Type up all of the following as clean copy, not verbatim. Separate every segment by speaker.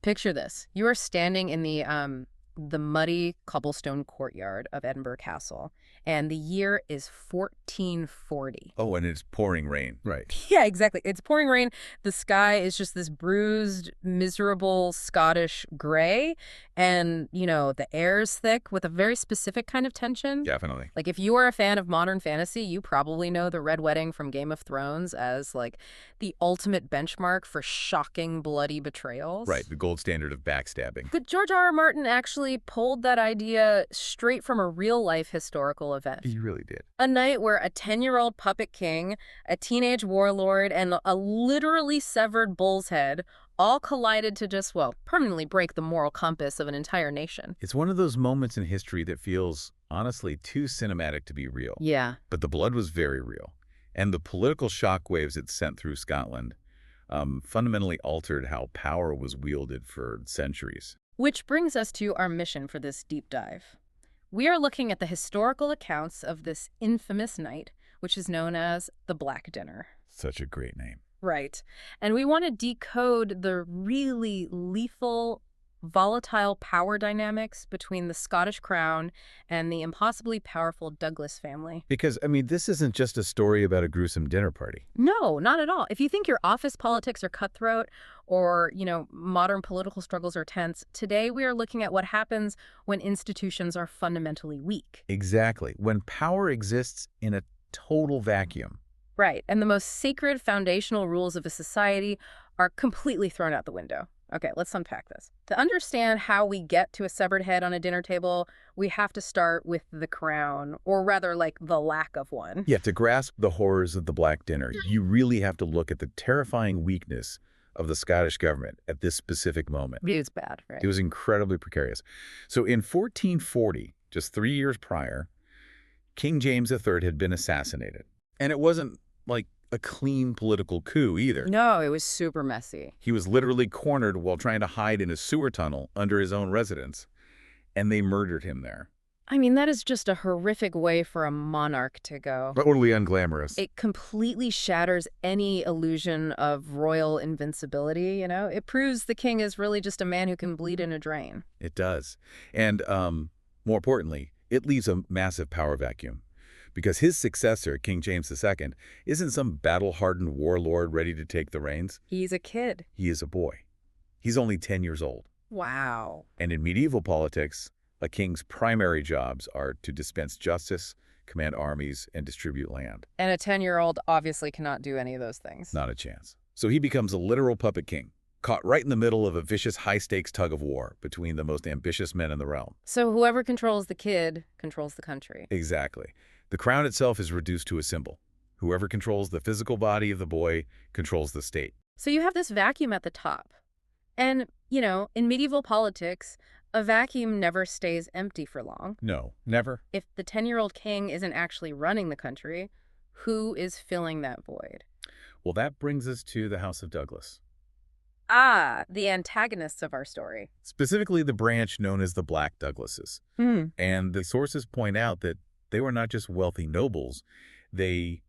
Speaker 1: Picture this. You are standing in the muddy cobblestone courtyard of Edinburgh Castle, and the year is 1440.
Speaker 2: Oh, and it's pouring rain. Right.
Speaker 1: Yeah, exactly. It's pouring rain. The sky is just this bruised, miserable Scottish gray, and, the air's thick with a very specific kind of tension.
Speaker 2: Definitely.
Speaker 1: Like, if you are a fan of modern fantasy, you probably know the Red Wedding from Game of Thrones as, like, the ultimate benchmark for shocking, bloody betrayals.
Speaker 2: Right, the gold standard of backstabbing.
Speaker 1: But George R. R. Martin actually pulled that idea straight from a real-life historical event.
Speaker 2: He really did.
Speaker 1: A night where a 10-year-old puppet king, a teenage warlord, and a literally severed bull's head all collided to just, permanently break the moral compass of an entire nation.
Speaker 2: It's one of those moments in history that feels, honestly, too cinematic to be real.
Speaker 1: Yeah.
Speaker 2: But the blood was very real. And the political shockwaves it sent through Scotland fundamentally altered how power was wielded for centuries.
Speaker 1: Which brings us to our mission for this deep dive. We are looking at the historical accounts of this infamous night, which is known as the Black Dinner.
Speaker 2: Such a great name.
Speaker 1: Right. And we want to decode the really lethal, volatile power dynamics between the Scottish crown and the impossibly powerful Douglas family.
Speaker 2: Because, this isn't just a story about a gruesome dinner party.
Speaker 1: No, not at all. If you think your office politics are cutthroat or, modern political struggles are tense, today we are looking at what happens when institutions are fundamentally weak.
Speaker 2: Exactly. When power exists in a total vacuum.
Speaker 1: Right. And the most sacred foundational rules of a society are completely thrown out the window. Okay, let's unpack this. To understand how we get to a severed head on a dinner table, we have to start with the crown, or rather, like, the lack of one.
Speaker 2: Yeah, to grasp the horrors of the Black Dinner, you really have to look at the terrifying weakness of the Scottish government at this specific moment.
Speaker 1: It was bad, right?
Speaker 2: It was incredibly precarious. So in 1440, just 3 years prior, King James III had been assassinated. And it wasn't like a clean political coup either.
Speaker 1: No, it was super messy.
Speaker 2: He was literally cornered while trying to hide in a sewer tunnel under his own residence, and they murdered him there.
Speaker 1: That is just a horrific way for a monarch to go.
Speaker 2: Totally unglamorous.
Speaker 1: It completely shatters any illusion of royal invincibility, It proves the king is really just a man who can bleed in a drain.
Speaker 2: It does. And more importantly, it leaves a massive power vacuum. Because his successor, King James II, isn't some battle-hardened warlord ready to take the reins.
Speaker 1: He's a kid.
Speaker 2: He is a boy. He's only 10 years old.
Speaker 1: Wow.
Speaker 2: And in medieval politics, a king's primary jobs are to dispense justice, command armies, and distribute land.
Speaker 1: And a 10-year-old obviously cannot do any of those things.
Speaker 2: Not a chance. So he becomes a literal puppet king, caught right in the middle of a vicious high-stakes tug of war between the most ambitious men in the realm.
Speaker 1: So whoever controls the kid controls the country.
Speaker 2: Exactly. The crown itself is reduced to a symbol. Whoever controls the physical body of the boy controls the state.
Speaker 1: So you have this vacuum at the top. And, in medieval politics, a vacuum never stays empty for long.
Speaker 2: No, never.
Speaker 1: If the 10-year-old king isn't actually running the country, who is filling that void?
Speaker 2: Well, that brings us to the House of Douglas.
Speaker 1: Ah, the antagonists of our story.
Speaker 2: Specifically the branch known as the Black Douglases. And the sources point out that they were not just wealthy nobles, they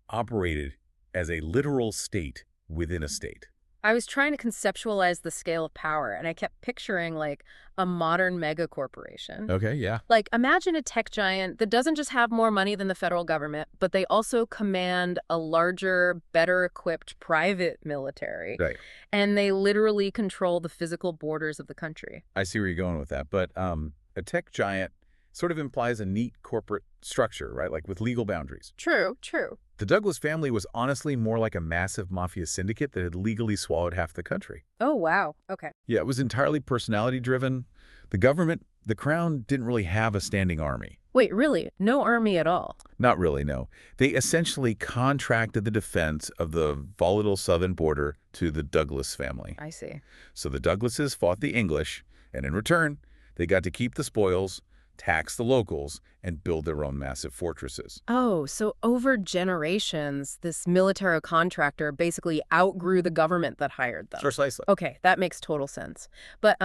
Speaker 2: operated as a literal state within a state.
Speaker 1: I was trying to conceptualize the scale of power, and I kept picturing, like, a modern mega corporation.
Speaker 2: Okay, yeah.
Speaker 1: Like, imagine a tech giant that doesn't just have more money than the federal government, but they also command a larger, better-equipped private military.
Speaker 2: Right.
Speaker 1: And they literally control the physical borders of the country.
Speaker 2: I see where you're going with that. But a tech giant sort of implies a neat corporate structure, right? Like with legal boundaries.
Speaker 1: True, true.
Speaker 2: The Douglas family was honestly more like a massive mafia syndicate that had legally swallowed half the country.
Speaker 1: Oh, wow. Okay.
Speaker 2: Yeah, it was entirely personality-driven. The government, the crown, didn't really have a standing army.
Speaker 1: Wait, really? No army at all?
Speaker 2: Not really, no. They essentially contracted the defense of the volatile southern border to the Douglas family.
Speaker 1: I see.
Speaker 2: So the Douglases fought the English, and in return, they got to keep the spoils, tax the locals, and build their own massive fortresses.
Speaker 1: Oh, so over generations, this military contractor basically outgrew the government that hired them.
Speaker 2: Precisely.
Speaker 1: Okay, that makes total sense. But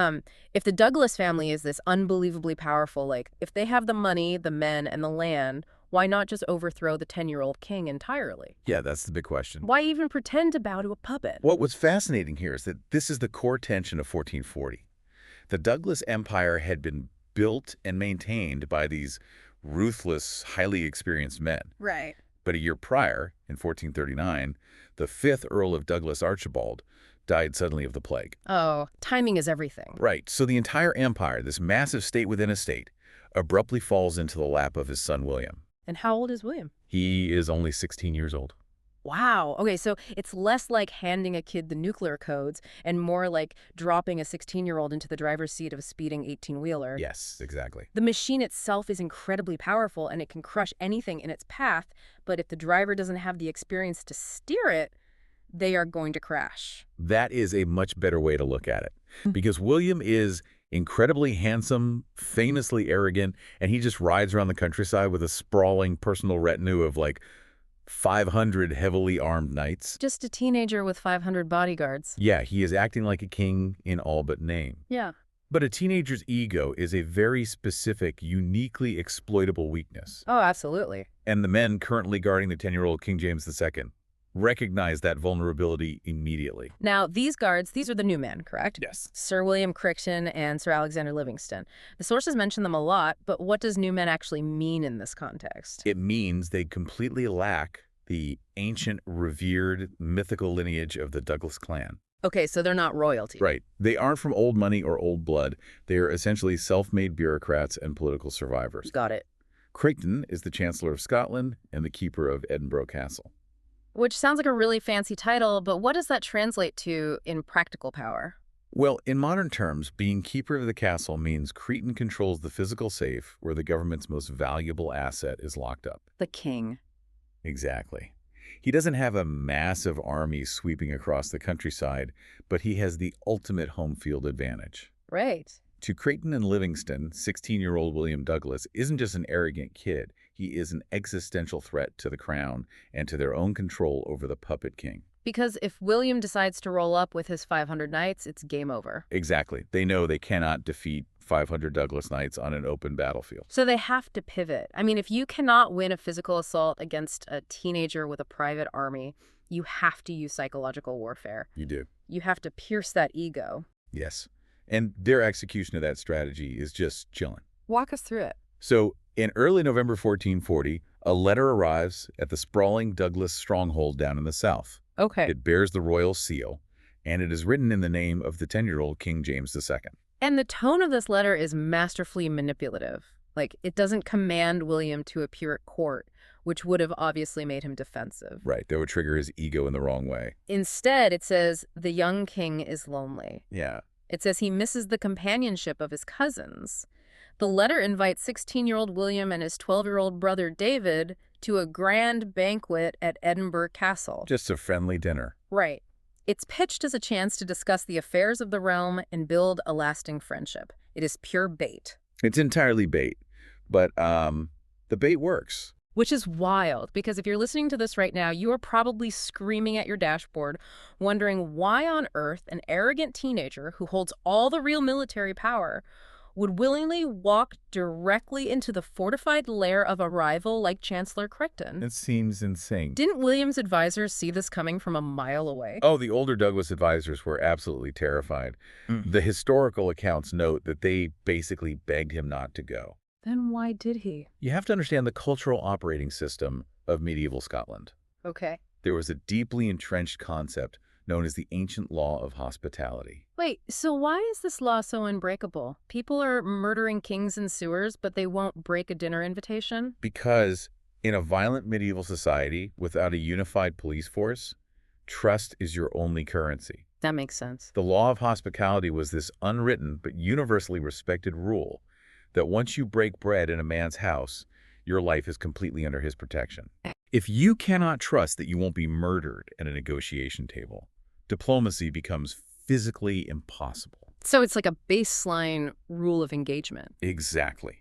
Speaker 1: if the Douglas family is this unbelievably powerful, like, if they have the money, the men, and the land, Why not just overthrow the 10-year-old king entirely?
Speaker 2: Yeah, that's the big question.
Speaker 1: Why even pretend to bow to a puppet?
Speaker 2: What was fascinating here is that this is the core tension of 1440. The Douglas Empire had been built and maintained by these ruthless, highly experienced men.
Speaker 1: Right.
Speaker 2: But a year prior, in 1439, the fifth Earl of Douglas Archibald died suddenly of the plague.
Speaker 1: Oh, timing is everything.
Speaker 2: Right, so the entire empire, this massive state within a state, abruptly falls into the lap of his son William.
Speaker 1: And how old is William?
Speaker 2: He is only 16 years old.
Speaker 1: Wow. Okay, so it's less like handing a kid the nuclear codes and more like dropping a 16-year-old into the driver's seat of a speeding 18-wheeler.
Speaker 2: Yes, exactly.
Speaker 1: The machine itself is incredibly powerful and it can crush anything in its path, but if the driver doesn't have the experience to steer it, they are going to crash.
Speaker 2: That is a much better way to look at it, because William is incredibly handsome, famously arrogant, and he just rides around the countryside with a sprawling personal retinue of like 500 heavily armed knights.
Speaker 1: Just a teenager with 500 bodyguards.
Speaker 2: Yeah, he is acting like a king in all but name.
Speaker 1: Yeah.
Speaker 2: But a teenager's ego is a very specific, uniquely exploitable weakness.
Speaker 1: Oh, absolutely.
Speaker 2: And the men currently guarding the 10-year-old King James II recognize that vulnerability immediately.
Speaker 1: Now, these guards, these are the new men, correct?
Speaker 2: Yes.
Speaker 1: Sir William Crichton and Sir Alexander Livingston. The sources mention them a lot, but what does new men actually mean in this context?
Speaker 2: It means they completely lack the ancient, revered, mythical lineage of the Douglas clan.
Speaker 1: Okay, so they're not royalty.
Speaker 2: Right. They aren't from old money or old blood. They are essentially self-made bureaucrats and political survivors.
Speaker 1: Got it.
Speaker 2: Crichton is the Chancellor of Scotland and the keeper of Edinburgh Castle.
Speaker 1: Which sounds like a really fancy title, but what does that translate to in practical power?
Speaker 2: Well, in modern terms, being keeper of the castle means Crichton controls the physical safe where the government's most valuable asset is locked up.
Speaker 1: The king.
Speaker 2: Exactly. He doesn't have a massive army sweeping across the countryside, but he has the ultimate home field advantage.
Speaker 1: Right.
Speaker 2: To Crichton and Livingston, 16-year-old William Douglas isn't just an arrogant kid. He is an existential threat to the crown and to their own control over the puppet king.
Speaker 1: Because if William decides to roll up with his 500 knights, it's game over.
Speaker 2: Exactly. They know they cannot defeat 500 Douglas knights on an open battlefield.
Speaker 1: So they have to pivot. I mean, if you cannot win a physical assault against a teenager with a private army, you have to use psychological warfare.
Speaker 2: You do.
Speaker 1: You have to pierce that ego.
Speaker 2: Yes. And their execution of that strategy is just chilling.
Speaker 1: Walk us through it.
Speaker 2: So, in early November 1440, a letter arrives at the sprawling Douglas stronghold down in the south.
Speaker 1: Okay.
Speaker 2: It bears the royal seal, and it is written in the name of the 10-year-old King James II.
Speaker 1: And the tone of this letter is masterfully manipulative. Like, it doesn't command William to appear at court, which would have obviously made him defensive.
Speaker 2: Right, that would trigger his ego in the wrong way.
Speaker 1: Instead, it says, the young king is lonely.
Speaker 2: Yeah.
Speaker 1: It says he misses the companionship of his cousins. The letter invites 16-year-old William and his 12-year-old brother David to a grand banquet at Edinburgh Castle.
Speaker 2: Just a friendly dinner.
Speaker 1: Right. It's pitched as a chance to discuss the affairs of the realm and build a lasting friendship. It is pure bait.
Speaker 2: It's entirely bait, but the bait works.
Speaker 1: Which is wild, because if you're listening to this right now, you are probably screaming at your dashboard, wondering why on earth an arrogant teenager who holds all the real military power would willingly walk directly into the fortified lair of a rival like Chancellor Crichton.
Speaker 2: It seems insane.
Speaker 1: Didn't William's advisors see this coming from a mile away?
Speaker 2: Oh, the older Douglas advisors were absolutely terrified. The historical accounts note that they basically begged him not to go.
Speaker 1: Then why did he?
Speaker 2: You have to understand the cultural operating system of medieval Scotland.
Speaker 1: Okay.
Speaker 2: There was a deeply entrenched concept known as the ancient law of hospitality.
Speaker 1: Wait, so why is this law so unbreakable? People are murdering kings in sewers, but they won't break a dinner invitation?
Speaker 2: Because in a violent medieval society without a unified police force, trust is your only currency.
Speaker 1: That makes sense.
Speaker 2: The law of hospitality was this unwritten but universally respected rule that once you break bread in a man's house, your life is completely under his protection. If you cannot trust that you won't be murdered at a negotiation table, diplomacy becomes physically impossible.
Speaker 1: So it's like a baseline rule of engagement.
Speaker 2: Exactly.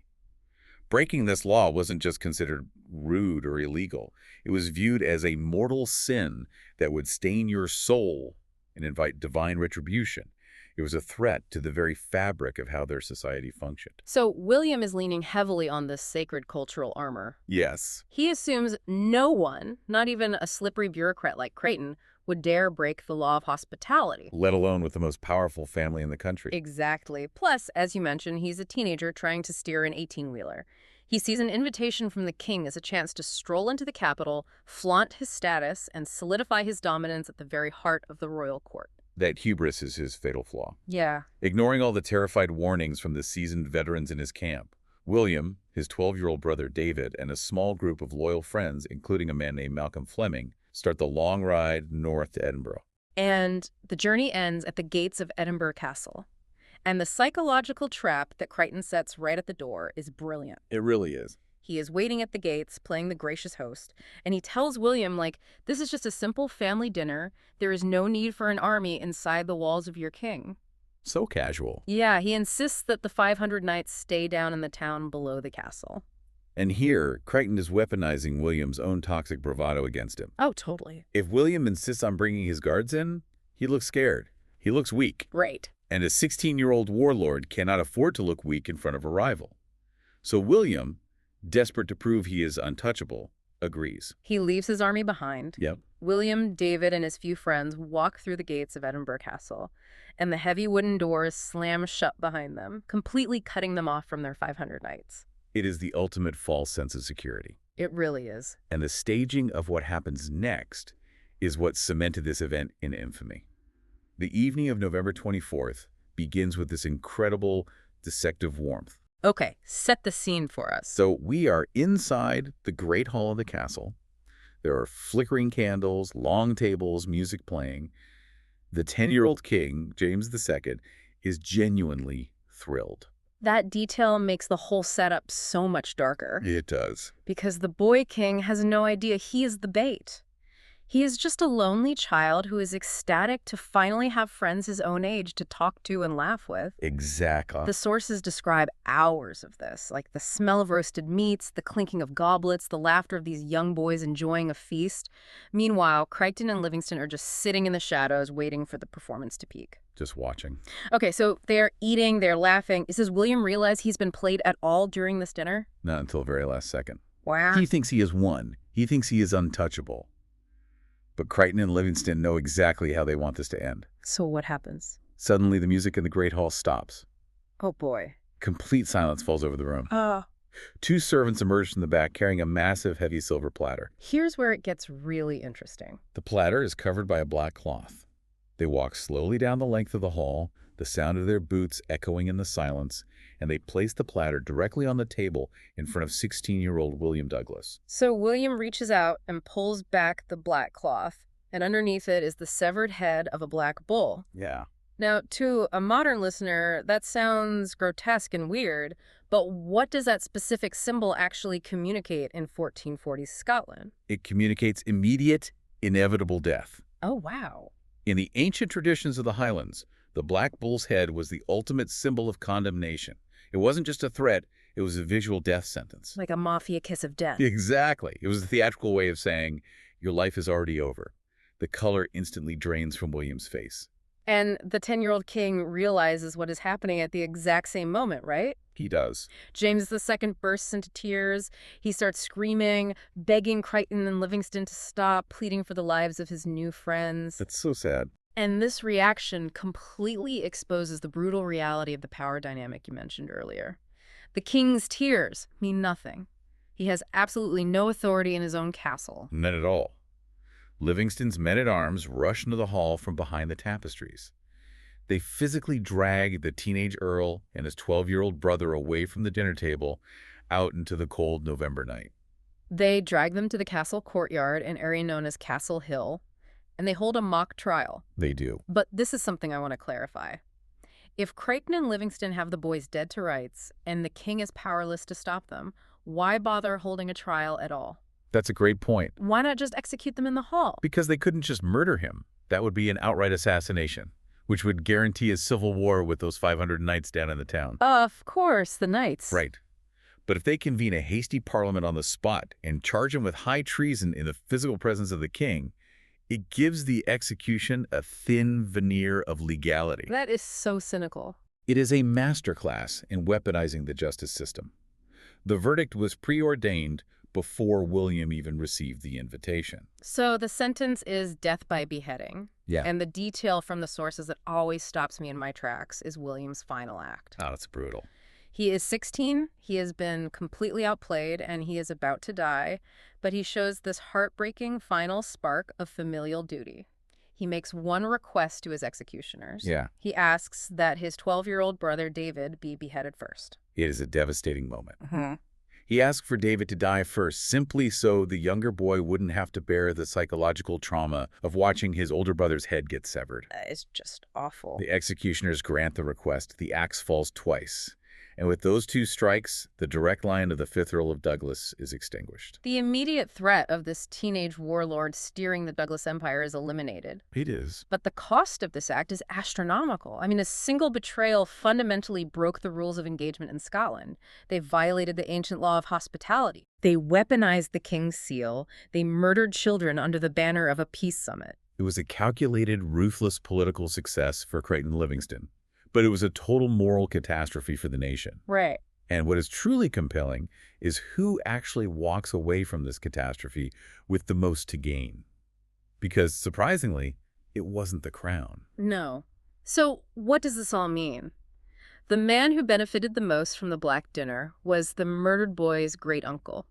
Speaker 2: Breaking this law wasn't just considered rude or illegal. It was viewed as a mortal sin that would stain your soul and invite divine retribution. It was a threat to the very fabric of how their society functioned.
Speaker 1: So William is leaning heavily on this sacred cultural armor.
Speaker 2: Yes.
Speaker 1: He assumes no one, not even a slippery bureaucrat like Creighton, would dare break the law of hospitality.
Speaker 2: Let alone with the most powerful family in the country.
Speaker 1: Exactly. Plus, as you mentioned, he's a teenager trying to steer an 18-wheeler. He sees an invitation from the king as a chance to stroll into the capital, flaunt his status, and solidify his dominance at the very heart of the royal court.
Speaker 2: That hubris is his fatal flaw.
Speaker 1: Yeah.
Speaker 2: Ignoring all the terrified warnings from the seasoned veterans in his camp, William, his 12-year-old brother David, and a small group of loyal friends, including a man named Malcolm Fleming, start the long ride north to Edinburgh.
Speaker 1: And the journey ends at the gates of Edinburgh Castle. And the psychological trap that Crichton sets right at the door is brilliant.
Speaker 2: It really is.
Speaker 1: He is waiting at the gates, playing the gracious host, and he tells William, this is just a simple family dinner. There is no need for an army inside the walls of your king.
Speaker 2: So casual.
Speaker 1: Yeah, he insists that the 500 knights stay down in the town below the castle.
Speaker 2: And here, Crichton is weaponizing William's own toxic bravado against him.
Speaker 1: Oh, totally.
Speaker 2: If William insists on bringing his guards in, he looks scared. He looks weak.
Speaker 1: Right.
Speaker 2: And a 16-year-old warlord cannot afford to look weak in front of a rival. So William, desperate to prove he is untouchable, agrees.
Speaker 1: He leaves his army behind.
Speaker 2: Yep.
Speaker 1: William, David, and his few friends walk through the gates of Edinburgh Castle, and the heavy wooden doors slam shut behind them, completely cutting them off from their 500 knights.
Speaker 2: It is the ultimate false sense of security.
Speaker 1: It really is.
Speaker 2: And the staging of what happens next is what cemented this event in infamy. The evening of November 24th begins with this incredible, deceptive warmth.
Speaker 1: Okay, set the scene for us.
Speaker 2: So we are inside the great hall of the castle. There are flickering candles, long tables, music playing. The 10-year-old king, James II, is genuinely thrilled.
Speaker 1: That detail makes the whole setup so much darker.
Speaker 2: It does.
Speaker 1: Because the boy king has no idea he is the bait. He is just a lonely child who is ecstatic to finally have friends his own age to talk to and laugh with.
Speaker 2: Exactly.
Speaker 1: The sources describe hours of this, like the smell of roasted meats, the clinking of goblets, the laughter of these young boys enjoying a feast. Meanwhile, Crichton and Livingston are just sitting in the shadows waiting for the performance to peak.
Speaker 2: Just watching.
Speaker 1: Okay, so they're eating, they're laughing. Does William realize he's been played at all during this dinner?
Speaker 2: Not until the very last second.
Speaker 1: Wow.
Speaker 2: He thinks he has won. He thinks he is untouchable. But Crichton and Livingston know exactly how they want this to end.
Speaker 1: So what happens?
Speaker 2: Suddenly, the music in the Great Hall stops.
Speaker 1: Oh, boy.
Speaker 2: Complete silence falls over the room. Two servants emerge from the back carrying a massive, heavy silver platter.
Speaker 1: Here's where it gets really interesting.
Speaker 2: The platter is covered by a black cloth. They walk slowly down the length of the hall, the sound of their boots echoing in the silence, and they place the platter directly on the table in front of 16-year-old William Douglas.
Speaker 1: So William reaches out and pulls back the black cloth, and underneath it is the severed head of a black bull.
Speaker 2: Yeah.
Speaker 1: Now, to a modern listener, that sounds grotesque and weird, but what does that specific symbol actually communicate in 1440s Scotland?
Speaker 2: It communicates immediate, inevitable death.
Speaker 1: Oh, wow.
Speaker 2: In the ancient traditions of the Highlands, the black bull's head was the ultimate symbol of condemnation. It wasn't just a threat, it was a visual death sentence.
Speaker 1: Like a mafia kiss of death.
Speaker 2: Exactly. It was a theatrical way of saying, your life is already over. The color instantly drains from William's face.
Speaker 1: And the 10-year-old king realizes what is happening at the exact same moment, right?
Speaker 2: He does.
Speaker 1: James II bursts into tears. He starts screaming, begging Crichton and Livingston to stop, pleading for the lives of his new friends.
Speaker 2: That's so sad.
Speaker 1: And this reaction completely exposes the brutal reality of the power dynamic you mentioned earlier. The king's tears mean nothing. He has absolutely no authority in his own castle.
Speaker 2: None at all. Livingston's men-at-arms rush into the hall from behind the tapestries. They physically drag the teenage Earl and his 12-year-old brother away from the dinner table out into the cold November night.
Speaker 1: They drag them to the castle courtyard, an area known as Castle Hill, and they hold a mock trial.
Speaker 2: They do.
Speaker 1: But this is something I want to clarify. If Crichton and Livingston have the boys dead to rights and the king is powerless to stop them, why bother holding a trial at all?
Speaker 2: That's a great point.
Speaker 1: Why not just execute them in the hall?
Speaker 2: Because they couldn't just murder him. That would be an outright assassination, which would guarantee a civil war with those 500 knights down in the town.
Speaker 1: Of course, the knights.
Speaker 2: Right. But if they convene a hasty parliament on the spot and charge him with high treason in the physical presence of the king, It gives the execution a thin veneer of legality.
Speaker 1: That is so cynical.
Speaker 2: It is a masterclass in weaponizing the justice system. The verdict was preordained before William even received the invitation.
Speaker 1: So the sentence is death by beheading.
Speaker 2: Yeah.
Speaker 1: And the detail from the sources that always stops me in my tracks is William's final act.
Speaker 2: Oh, that's brutal.
Speaker 1: He is 16, he has been completely outplayed, and he is about to die, but he shows this heartbreaking final spark of familial duty. He makes one request to his executioners.
Speaker 2: Yeah.
Speaker 1: He asks that his 12-year-old brother David be beheaded first.
Speaker 2: It is a devastating moment. He asked for David to die first, simply so the younger boy wouldn't have to bear the psychological trauma of watching his older brother's head get severed.
Speaker 1: That is just awful.
Speaker 2: The executioners grant the request. The axe falls twice. And with those two strikes, the direct line of the 5th Earl of Douglas is extinguished.
Speaker 1: The immediate threat of this teenage warlord steering the Douglas Empire is eliminated.
Speaker 2: It is.
Speaker 1: But the cost of this act is astronomical. I mean, a single betrayal fundamentally broke the rules of engagement in Scotland. They violated the ancient law of hospitality. They weaponized the king's seal. They murdered children under the banner of a peace summit.
Speaker 2: It was a calculated, ruthless political success for Creighton Livingston. But it was a total moral catastrophe for the nation.
Speaker 1: Right.
Speaker 2: And what is truly compelling is who actually walks away from this catastrophe with the most to gain. Because, surprisingly, it wasn't the crown.
Speaker 1: No. So what does this all mean? The man who benefited the most from the Black Dinner was the murdered boy's great-uncle,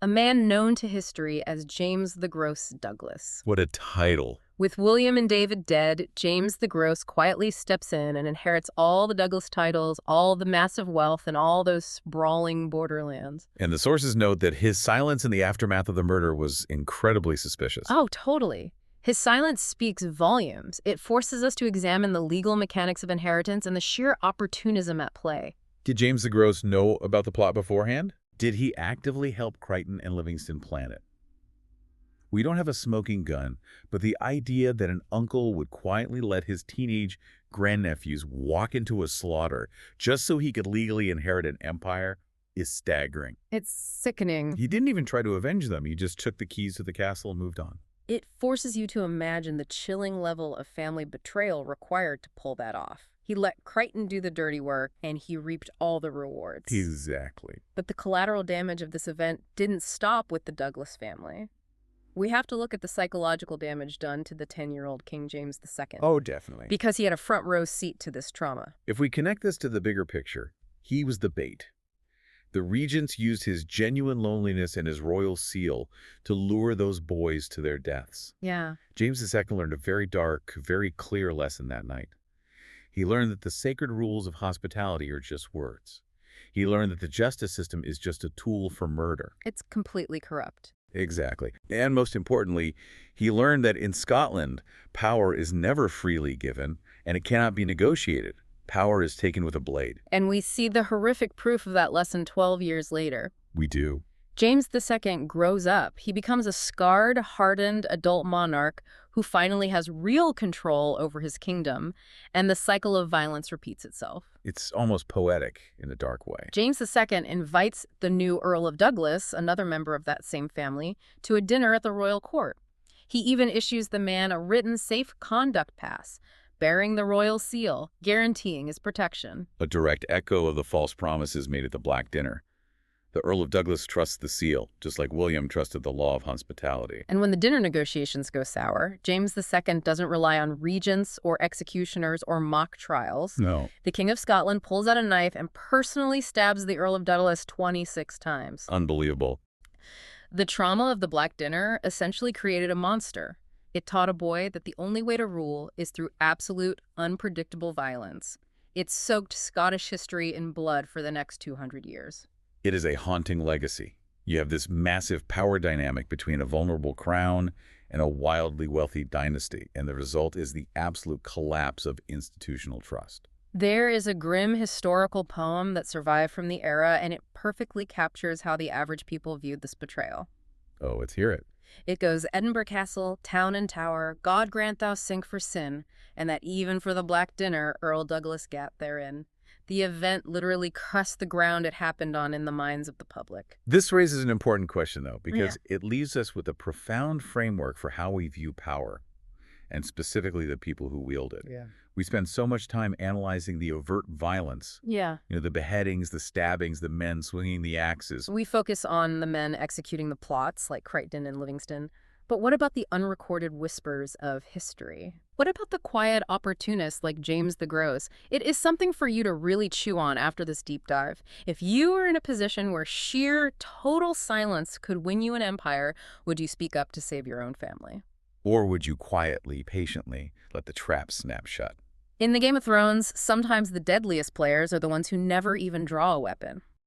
Speaker 1: a man known to history as James the Gross Douglas.
Speaker 2: What a title.
Speaker 1: With William and David dead, James the Gross quietly steps in and inherits all the Douglas titles, all the massive wealth, and all those sprawling borderlands.
Speaker 2: And the sources note that his silence in the aftermath of the murder was incredibly suspicious.
Speaker 1: Oh, totally. His silence speaks volumes. It forces us to examine the legal mechanics of inheritance and the sheer opportunism at play.
Speaker 2: Did James the Gross know about the plot beforehand? Did he actively help Creighton and Livingston plan it? We don't have a smoking gun, but the idea that an uncle would quietly let his teenage grandnephews walk into a slaughter just so he could legally inherit an empire is staggering.
Speaker 1: It's sickening.
Speaker 2: He didn't even try to avenge them. He just took the keys to the castle and moved on.
Speaker 1: It forces you to imagine the chilling level of family betrayal required to pull that off. He let Creighton do the dirty work, and he reaped all the rewards.
Speaker 2: Exactly.
Speaker 1: But the collateral damage of this event didn't stop with the Douglas family. We have to look at the psychological damage done to the 10-year-old King James II.
Speaker 2: Oh, definitely.
Speaker 1: Because he had a front row seat to this trauma.
Speaker 2: If we connect this to the bigger picture, he was the bait. The regents used his genuine loneliness and his royal seal to lure those boys to their deaths.
Speaker 1: Yeah.
Speaker 2: James II learned a very dark, very clear lesson that night. He learned that the sacred rules of hospitality are just words. He learned that the justice system is just a tool for murder.
Speaker 1: It's completely corrupt.
Speaker 2: Exactly. And most importantly, he learned that in Scotland, power is never freely given, and it cannot be negotiated. Power is taken with a blade.
Speaker 1: And we see the horrific proof of that lesson 12 years later.
Speaker 2: We do.
Speaker 1: James II grows up. He becomes a scarred, hardened adult monarch who finally has real control over his kingdom, and the cycle of violence repeats itself.
Speaker 2: It's almost poetic in a dark way.
Speaker 1: James II invites the new Earl of Douglas, another member of that same family, to a dinner at the royal court. He even issues the man a written safe conduct pass, bearing the royal seal, guaranteeing his protection.
Speaker 2: A direct echo of the false promises made at the Black Dinner. The Earl of Douglas trusts the seal, just like William trusted the law of hospitality.
Speaker 1: And when the dinner negotiations go sour, James II doesn't rely on regents or executioners or mock trials.
Speaker 2: No.
Speaker 1: The King of Scotland pulls out a knife and personally stabs the Earl of Douglas 26 times.
Speaker 2: Unbelievable.
Speaker 1: The trauma of the Black Dinner essentially created a monster. It taught a boy that the only way to rule is through absolute, unpredictable violence. It soaked Scottish history in blood for the next 200 years.
Speaker 2: It is a haunting legacy. You have this massive power dynamic between a vulnerable crown and a wildly wealthy dynasty, and the result is the absolute collapse of institutional trust.
Speaker 1: There is a grim historical poem that survived from the era, and it perfectly captures how the average people viewed this betrayal.
Speaker 2: Oh, let's hear it.
Speaker 1: It goes Edinburgh Castle, town and tower, God grant thou sink for sin, and that even for the black dinner Earl Douglas gat therein. The event literally crushed the ground it happened on in the minds of the public.
Speaker 2: This raises an important question, though,
Speaker 1: Yeah.
Speaker 2: because it leaves us with a profound framework for how we view power, and specifically the people who wield it.
Speaker 1: Yeah.
Speaker 2: We spend so much time analyzing the overt violence,
Speaker 1: Yeah.
Speaker 2: the beheadings, the stabbings, the men swinging the axes.
Speaker 1: We focus on the men executing the plots, like Crichton and Livingston. But what about the unrecorded whispers of history? What about the quiet opportunists like James the Gross? It is something for you to really chew on after this deep dive. If you were in a position where sheer, total silence could win you an empire, would you speak up to save your own family?
Speaker 2: Or would you quietly, patiently let the trap snap shut?
Speaker 1: In the Game of Thrones, sometimes the deadliest players are the ones who never even draw a weapon.